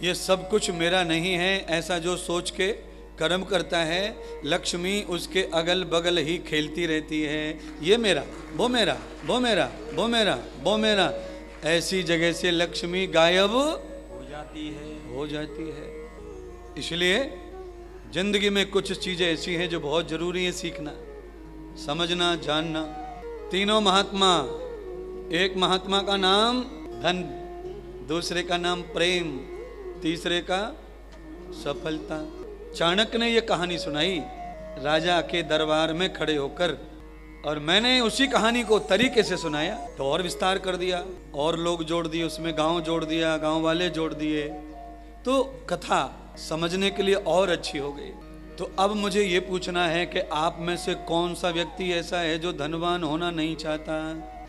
ये सब कुछ मेरा नहीं है, ऐसा जो सोच के कर्म करता है, लक्ष्मी उसके अगल बगल ही खेलती रहती है। ये मेरा, वो मेरा, वो मेरा, वो मेरा, वो मेरा, ऐसी जगह से लक्ष्मी गायब हो जाती है। इसलिए जिंदगी में कुछ चीजें ऐसी हैं जो बहुत जरूरी है सीखना, समझना, जानना। तीनों महात्मा, एक महात्मा का नाम धन, दूसरे का नाम प्रेम, तीसरे का सफलता। चाणक्य ने यह कहानी सुनाई राजा के दरबार में खड़े होकर, और मैंने उसी कहानी को तरीके से सुनाया, तो और विस्तार कर दिया, और लोग जोड़ दिए उसमें, गांव जोड़ दिया, गांव वाले जोड़ दिए, तो कथा समझने के लिए और अच्छी हो गई। तो अब मुझे ये पूछना है कि आप में से कौन सा व्यक्ति ऐसा है जो धनवान होना नहीं चाहता?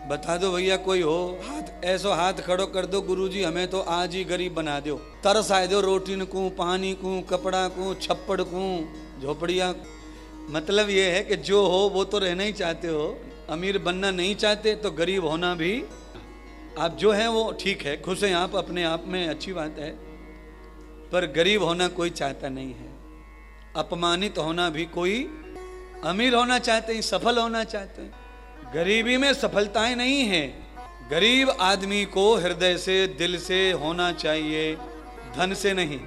बता दो भैया, कोई हो? हाथ ऐसो हाथ खड़ो कर दो, गुरुजी हमें तो आज ही गरीब बना दो, तरस आए दो, रोटी को, पानी को, कपड़ा को, छप्पड़ को, झोपड़िया। मतलब ये है कि जो हो वो तो रहना ही चाहते हो, अमीर बनना नहीं चाहते, तो गरीब होना भी आप जो है वो ठीक है, खुश हैं आप अपने आप में, अच्छी बात है, पर गरीब होना कोई चाहता नहीं है। अपमानित होना भी कोई, अमीर होना चाहते हैं, सफल होना चाहते हैं। गरीबी में सफलताएं नहीं है। गरीब आदमी को हृदय से, दिल से होना चाहिए, धन से नहीं।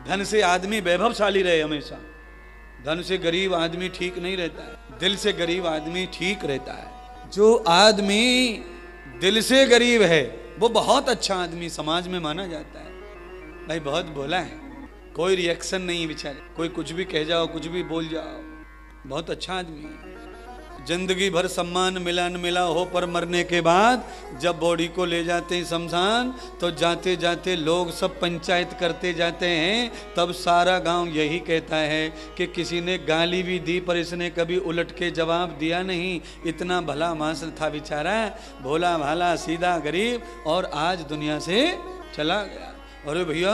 धन से आदमी वैभवशाली रहे हमेशा, धन से गरीब आदमी ठीक नहीं रहता है, दिल से गरीब आदमी ठीक रहता है। जो आदमी दिल से गरीब है वो बहुत अच्छा आदमी समाज में माना जाता है। भाई बहुत बोला है, कोई रिएक्शन नहीं बेचारे, कोई कुछ भी कह जाओ, कुछ भी बोल जाओ, बहुत अच्छा आदमी है। जिंदगी भर सम्मान मिला न मिला हो, पर मरने के बाद जब बॉडी को ले जाते हैं शमशान, तो जाते जाते लोग सब पंचायत करते जाते हैं, तब सारा गांव यही कहता है कि किसी ने गाली भी दी पर इसने कभी उलट के जवाब दिया नहीं, इतना भला मानस था बेचारा, भोला भाला सीधा गरीब, और आज दुनिया से चला गया। अरे भैया,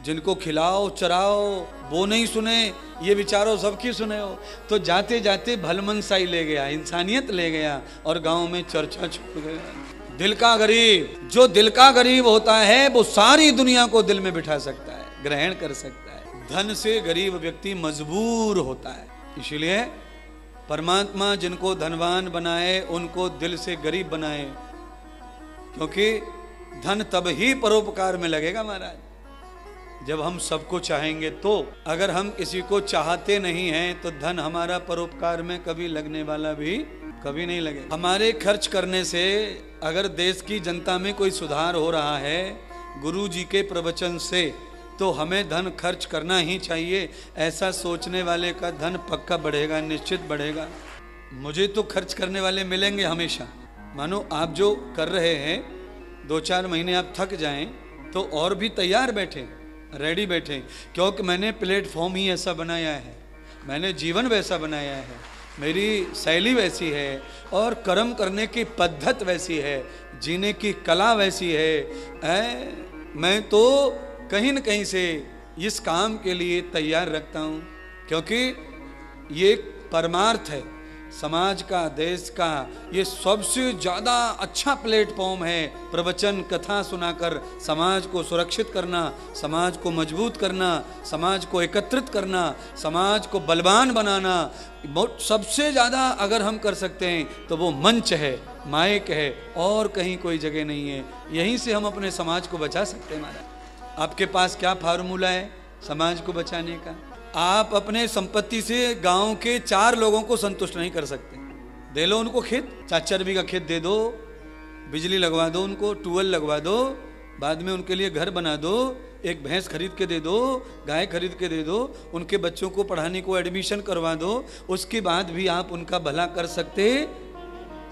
जिनको खिलाओ चराओ वो नहीं सुने, ये विचारो सबकी सुने हो, तो जाते जाते भलमनसाई ले गया, इंसानियत ले गया, और गांव में चर्चा छूट गया। दिल का गरीब, जो दिल का गरीब होता है वो सारी दुनिया को दिल में बिठा सकता है, ग्रहण कर सकता है। धन से गरीब व्यक्ति मजबूर होता है। इसलिए परमात्मा जिनको धनवान बनाए उनको दिल से गरीब बनाए, क्योंकि धन तब ही परोपकार में लगेगा महाराज, जब हम सबको चाहेंगे। तो अगर हम किसी को चाहते नहीं हैं तो धन हमारा परोपकार में कभी लगने वाला भी कभी नहीं लगेगा। हमारे खर्च करने से अगर देश की जनता में कोई सुधार हो रहा है गुरु जी के प्रवचन से, तो हमें धन खर्च करना ही चाहिए। ऐसा सोचने वाले का धन पक्का बढ़ेगा, निश्चित बढ़ेगा। मुझे तो खर्च करने वाले मिलेंगे हमेशा। मानो आप जो कर रहे हैं, 2-4 महीने आप थक जाएं तो और भी तैयार बैठे, रेडी बैठे, क्योंकि मैंने प्लेटफॉर्म ही ऐसा बनाया है, मैंने जीवन वैसा बनाया है, मेरी शैली वैसी है, और कर्म करने की पद्धत वैसी है, जीने की कला वैसी है। मैं तो कहीं न कहीं से इस काम के लिए तैयार रखता हूँ, क्योंकि ये परमार्थ है समाज का, देश का। ये सबसे ज़्यादा अच्छा प्लेटफॉर्म है प्रवचन कथा सुनाकर समाज को सुरक्षित करना, समाज को मजबूत करना, समाज को एकत्रित करना, समाज को बलवान बनाना। सबसे ज़्यादा अगर हम कर सकते हैं तो वो मंच है, माइक है, और कहीं कोई जगह नहीं है। यहीं से हम अपने समाज को बचा सकते हैं। महाराज आपके पास क्या फार्मूला है समाज को बचाने का? आप अपने संपत्ति से गांव के 4 लोगों को संतुष्ट नहीं कर सकते। दे लो उनको खेत, 4-4 बीघा खेत दे दो, बिजली लगवा दो उनको, ट्यूबवेल लगवा दो, बाद में उनके लिए घर बना दो, एक भैंस खरीद के दे दो, गाय खरीद के दे दो, उनके बच्चों को पढ़ाने को एडमिशन करवा दो। उसके बाद भी आप उनका भला कर सकते?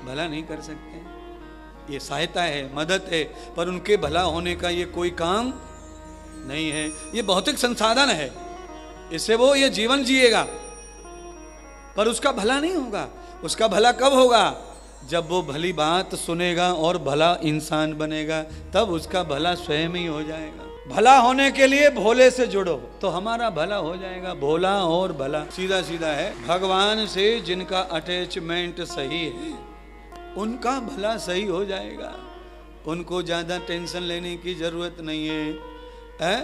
भला नहीं कर सकते। ये सहायता है, मदद है, पर उनके भला होने का ये कोई काम नहीं है। ये भौतिक संसाधन है, इससे वो ये जीवन जिएगा, पर उसका भला नहीं होगा। उसका भला कब होगा? जब वो भली बात सुनेगा और भला इंसान बनेगा, तब उसका भला स्वयं ही हो जाएगा। भला होने के लिए भोले से जुड़ो तो हमारा भला हो जाएगा। भोला और भला सीधा सीधा है। भगवान से जिनका अटैचमेंट सही है उनका भला सही हो जाएगा, उनको ज़्यादा टेंशन लेने की ज़रूरत नहीं है।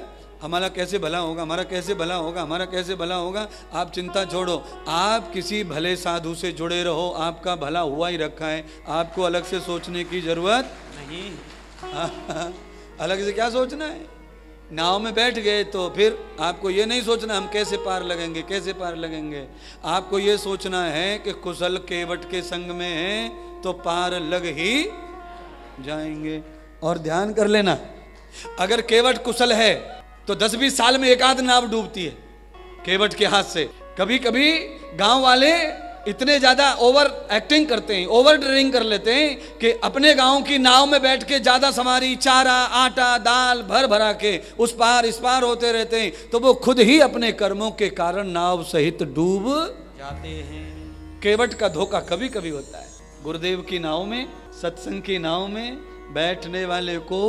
हमारा कैसे भला होगा, हमारा कैसे भला होगा, हमारा कैसे भला होगा। आप चिंता छोड़ो, आप किसी भले साधु से जुड़े रहो, आपका भला हुआ ही रखा है, आपको अलग से सोचने की जरूरत नहीं। अलग से क्या सोचना है। नाव में बैठ गए तो फिर आपको ये नहीं सोचना हम कैसे पार लगेंगे, कैसे पार लगेंगे। आपको ये सोचना है कि कुशल केवट के संग में है तो पार लग ही जाएंगे। और ध्यान कर लेना, अगर केवट कुशल है तो 10-20 साल में एक आध नाव डूबती है केवट के हाथ से। कभी कभी गांव वाले इतने ज्यादा ओवर एक्टिंग करते हैं, ओवर ड्रिंकिंग कर लेते हैं कि अपने गांव की नाव में बैठ के ज्यादा सवारी चारा आटा दाल भर भरा के उस पार इस पार होते रहते हैं, तो वो खुद ही अपने कर्मों के कारण नाव सहित डूब जाते हैं। केवट का धोखा कभी कभी होता है। गुरुदेव की नाव में, सत्संग की नाव में बैठने वाले को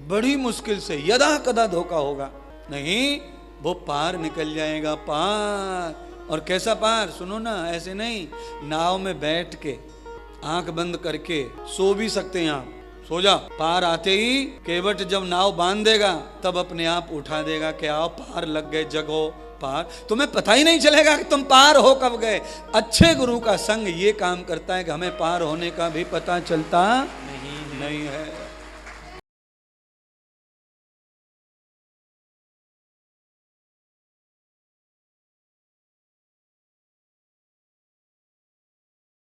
बड़ी मुश्किल से यदा कदा धोखा होगा, नहीं वो पार निकल जाएगा, पार। और कैसा पार, सुनो ना, ऐसे नहीं, नाव में बैठ के आंख बंद करके सो भी सकते हैं आप, सो जा। पार आते ही केवट जब नाव बांध देगा तब अपने आप उठा देगा कि आओ पार लग गए, जगो पार। तुम्हें पता ही नहीं चलेगा कि तुम पार हो कब गए। अच्छे गुरु का संग ये काम करता है कि हमें पार होने का भी पता चलता नहीं है।